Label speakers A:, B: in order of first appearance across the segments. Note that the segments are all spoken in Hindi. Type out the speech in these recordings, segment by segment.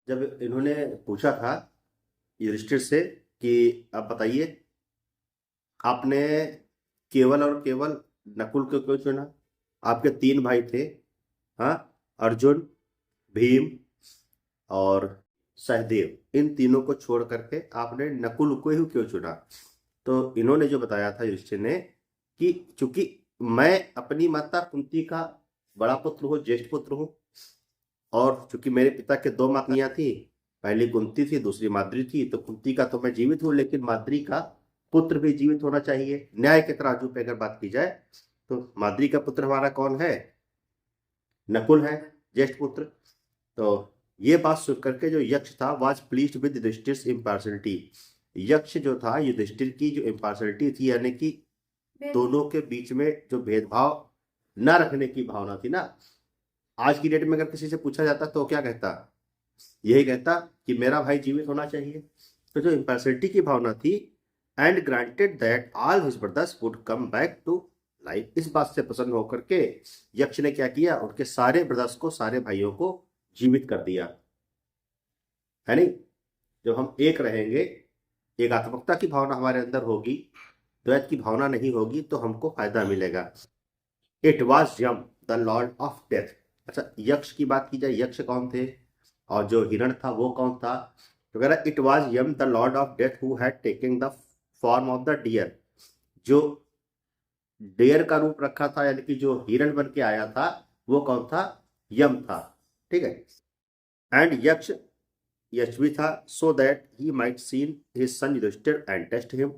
A: जब इन्होंने पूछा था युधिष्ठिर से कि आप बताइए, आपने केवल और केवल नकुल को क्यों चुना? आपके तीन भाई थे, हाँ, अर्जुन, भीम और सहदेव। इन तीनों को छोड़ करके आपने नकुल को ही क्यों चुना? तो इन्होंने जो बताया था युधिष्ठिर ने कि चूंकि मैं अपनी माता कुंती का बड़ा पुत्र हूँ, ज्येष्ठ पुत्र हूँ, और चूंकि मेरे पिता के दो माताएं थी, पहली कुंती थी, दूसरी माद्री थी, तो कुंती का तो मैं जीवित हूँ, लेकिन माद्री का पुत्र भी जीवित होना चाहिए। न्याय के तराजू पे अगर बात की जाए तो माद्री का पुत्र हमारा कौन है? नकुल है, ज्येष्ठ पुत्र। तो ये बात सुन करके जो यक्ष था वाज प्लीज्ड विद युधिष्ठिर्स इम्पार्शलिटी। यक्ष जो था, युधिष्ठिर की जो इम्पार्शलिटी थी, यानी कि दोनों के बीच में जो भेदभाव न रखने की भावना थी ना। आज की डेट में अगर किसी से पूछा जाता तो क्या कहता? यही कहता कि मेरा भाई जीवित होना चाहिए। तो जो इम्पार्शलिटी की भावना थी, and granted that all his brothers would come back to life, इस बात से प्रसन्न होकर के यक्ष ने क्या किया? उनके सारे ब्रदर्स को, सारे भाइयों को जीवित कर दिया, है नहीं? जब हम एक रहेंगे, एकात्मकता की भावना हमारे अंदर होगी, द्वैत की भावना नहीं होगी, तो हमको फायदा मिलेगा। It was Yama the lord of death. अच्छा, यक्ष की बात की जाए, यक्ष कौन थे और जो हिरण था वो कौन था? तो कह रहा it was Yama the lord of death who had taken the form of the deer. जो डेयर का रूप रखा था, यानी कि जो हिरण बन के आया था, वो कौन था? यम था। ठीक है। एंड यक्ष यशवी था, so that he might seen his son Yudhishthira and test him.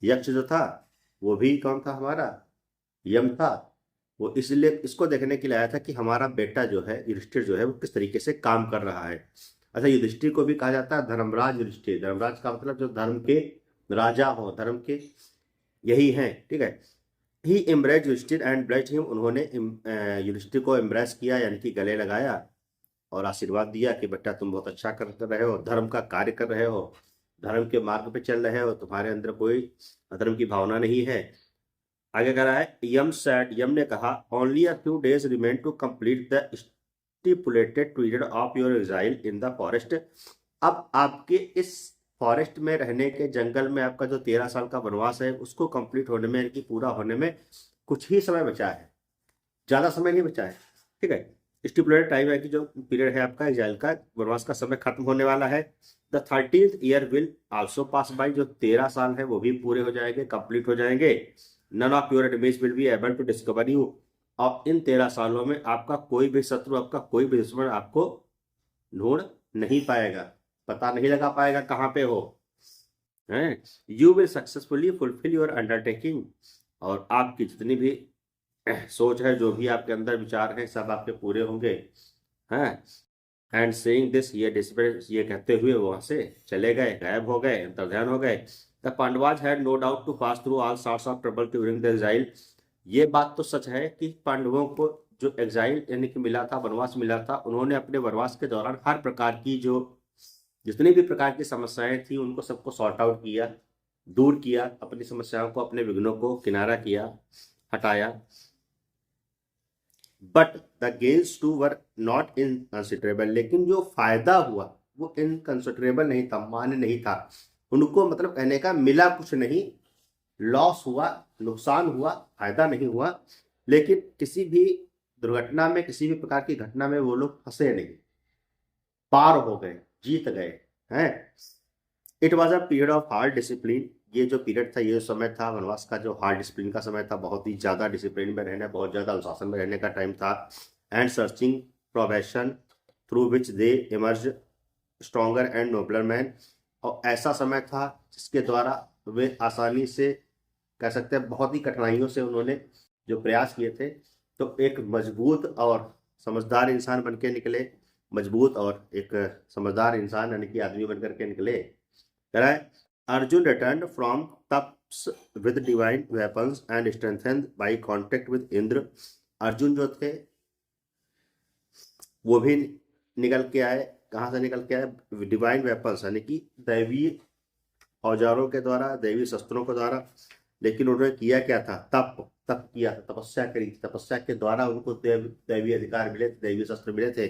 A: Yaksha जो था वो भी कौन था? हमारा यम था। वो इसलिए इसको देखने के लिए आया था कि हमारा बेटा जो है युधिष्ठिर जो है वो किस तरीके से काम कर रहा है। अच्छा, युधिष्ठिर को भी कहा जाता है धर्मराज युधिष्ठिर। धर्मराज का मतलब जो धर्म के राजा हो, धर्म के यही हैं। ठीक है। He embraced Yudhishthira and blessed him. उन्होंने युधिष्ठिर को एम्ब्रेस किया, यानी कि गले लगाया और आशीर्वाद दिया कि बेटा तुम बहुत अच्छा कर रहे हो, धर्म का कार्य कर रहे हो, धर्म के मार्ग पे चल रहे हो, तुम्हारे अंदर कोई अधर्म की भावना नहीं है। आगे कह रहा है यम सेड, यम ने कहा, only a few days remain to complete the stipulated period of your exile in the forest. अब आपके इस फॉरेस्ट में रहने के, जंगल में आपका जो 13 साल का वनवास है उसको कंप्लीट होने में, यानी कि पूरा होने में कुछ ही समय बचा है, ज्यादा समय नहीं बचा है। ठीक है। स्टिपुलेटेड टाइम है कि जो पीरियड है आपका एग्जाइल का, वनवास का समय खत्म होने वाला है। The 13th year will also pass by. जो 13 साल है वो भी पूरे हो जाएंगे, कंप्लीट हो जाएंगे। None of your enemies will be able to discover you. और इन 13 सालों में आपका कोई भी शत्रु, आपका कोई भी दुश्मन आपको ढूंढ नहीं पाएगा, पता नहीं लगा पाएगा कहाँ पे हो। है, you will successfully fulfil your undertaking. और आपकी जितनी भी सोच है, जो भी आपके अंदर विचार हैं, सब आपके पूरे होंगे। हैं। एंड सेइंग दिस, ये डिस्पेयर, ये कहते हुए वहां से चले गए, गायब हो गए, अंतर्ध्यान हो गए। The Pandavas had no doubt to pass through all sorts of trouble during the exile. ये बात तो सच है कि पांडवों को जो एग्जाइल यानी कि मिला था, वनवास मिला था, उन्होंने अपने वनवास के दौरान हर प्रकार की जो जितनी भी प्रकार की समस्याएं थी उनको सबको सॉर्ट आउट किया, दूर किया, अपनी समस्याओं को, अपने विघ्नों को किनारा किया, हटाया। But the gains too were not inconsiderable. लेकिन जो फायदा हुआ वो इनकंसिडरेबल नहीं था, मान्य नहीं था उनको। मतलब कहने का मिला कुछ नहीं, लॉस हुआ, नुकसान हुआ, फायदा नहीं हुआ। लेकिन किसी भी दुर्घटना में, किसी भी प्रकार की घटना में वो लोग फंसे नहीं, पार हो गए, जीत गए हैं। It was a period of hard discipline. ये जो पीरियड था, ये जो समय था वनवास का, जो हार्ड डिसिप्लिन का समय था, बहुत ही ज्यादा डिसिप्लिन में रहना, बहुत ज्यादा अनुशासन में रहने का टाइम था। And searching probation through which they emerge stronger and नोबलर man. और ऐसा समय था जिसके द्वारा वे आसानी से, कह सकते हैं बहुत ही कठिनाइयों से उन्होंने जो प्रयास किए थे, तो एक मजबूत और समझदार इंसान बन के निकले। मजबूत और एक समझदार इंसान यानी कि आदमी बनकर के निकले। कह रहा है Arjun return from tapas with divine weapons and strengthened by contact with Indra. Arjun जो थे वो भी निकल के आए। कहाँ से निकल के आए? डिवाइन वेपन्स, यानी कि दैवीय औजारों के द्वारा, दैवीय शस्त्रों के द्वारा। लेकिन उन्होंने किया क्या था? तप, किया था, तपस्या करी थी। तपस्या के द्वारा उनको दैवीय अधिकार मिले थे, दैवीय शस्त्र मिले थे।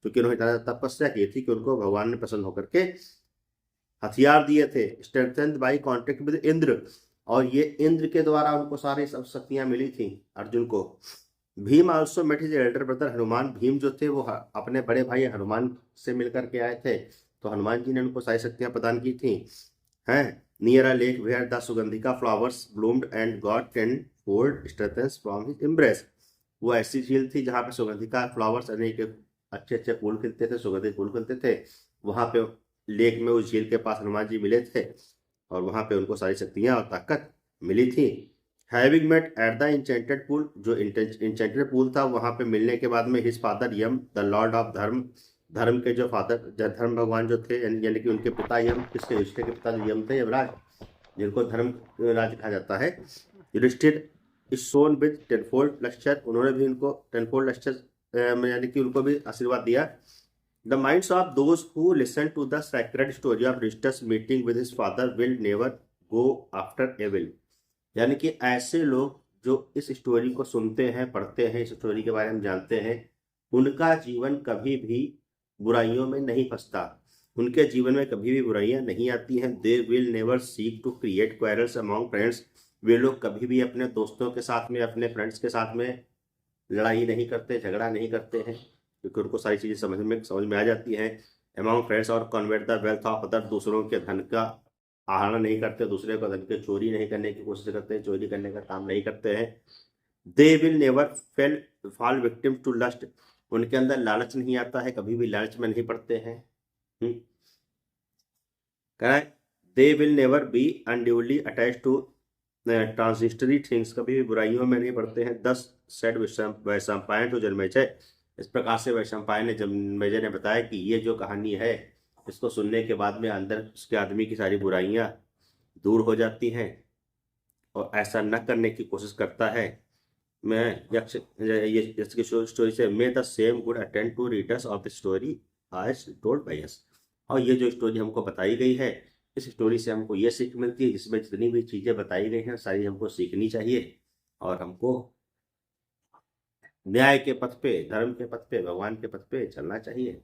A: क्योंकि उन्होंने इतना तपस्या की थी कि उनको भगवान ने प्रसन्न होकर के हथियार दिए थे। Strengthened by contact with Indra, और ये इंद्र के द्वारा उनको सारी सब शक्तियां मिली थी अर्जुन को। Bhim also met his elder brother Hanuman, Bhim जो थे वो अपने बड़े भाई हनुमान से मिलकर के आए थे, तो हनुमान जी ने उनको सारी शक्तियां प्रदान की थी। हैं near a lake where the Saugandhika flowers bloomed and got 10-fold strength from his embrace, वो ऐसी झील थी जहाँ पे सुगंधिका फ्लावर्स यानी कि अच्छे अच्छे फूल खिलते थे, सुगंधित फूल खिलते थे। वहां पे लेक में उस झील के पास हनुमान जी मिले थे और वहां पे उनको सारी शक्तियां और ताकत मिली थी। Having met at the enchanted pool, जो इंचेंटेड पूल था वहां पे मिलने के बाद में his father Yama the lord of Dharma, धर्म के जो फादर धर्म भगवान जो थे यानी कि उनके पिता यम, किसके युधिष्ठिर के पिता यम थे, यमराज, जिनको धर्म राज कहा जाता है। Yudhishthir is Son with 10-fold लश्कर, उन्होंने भी उनको 10-fold लश्कर यानी कि उनको भी आशीर्वाद दिया। The minds of those who listen to the sacred story of Yudhishthir's meeting with his father will never go after evil, यानी कि ऐसे लोग जो इस स्टोरी को सुनते हैं, पढ़ते हैं, इस स्टोरी के बारे में जानते हैं, उनका जीवन कभी भी बुराइयों में नहीं फंसता, उनके जीवन में कभी भी बुराइयां नहीं आती हैं। They will never seek to create quarrels among friends, वे लोग कभी भी अपने दोस्तों के साथ में, अपने फ्रेंड्स के साथ में लड़ाई नहीं करते, झगड़ा नहीं करते हैं, क्योंकि उनको सारी चीज़ें समझ में आ जाती हैं। अमॉन्ग फ्रेंड्स और convert the wealth of other, दूसरों के धन का आहरण नहीं करते, दूसरे को धन के चोरी नहीं करने की कोशिश करते हैं, चोरी करने का काम नहीं करते हैं। They will never fall victim to lust, उनके अंदर लालच नहीं आता है, कभी भी लालच में नहीं पड़ते हैं। They will never be unduly attach to transitory things, कभी भी बुराइयों में नहीं पड़ते हैं। 10 सेड वैशंपायन टू जन्मेजय, इस प्रकार से वैशंपायन ने जन्मेजय ने बताया कि ये जो कहानी है इसको सुनने के बाद में अंदर उसके आदमी की सारी बुराइयां दूर हो जाती हैं और ऐसा न करने की कोशिश करता है। मैं यक्ष की स्टोरी से may the same good attend to readers of the story as told by us, और ये जो स्टोरी हमको बताई गई है, इस स्टोरी से हमको ये सीख मिलती है, जिसमें जितनी भी चीज़ें बताई गई हैं सारी हमको सीखनी चाहिए और हमको न्याय के पथ पे, धर्म के पथ पे, भगवान के पथ पे चलना चाहिए।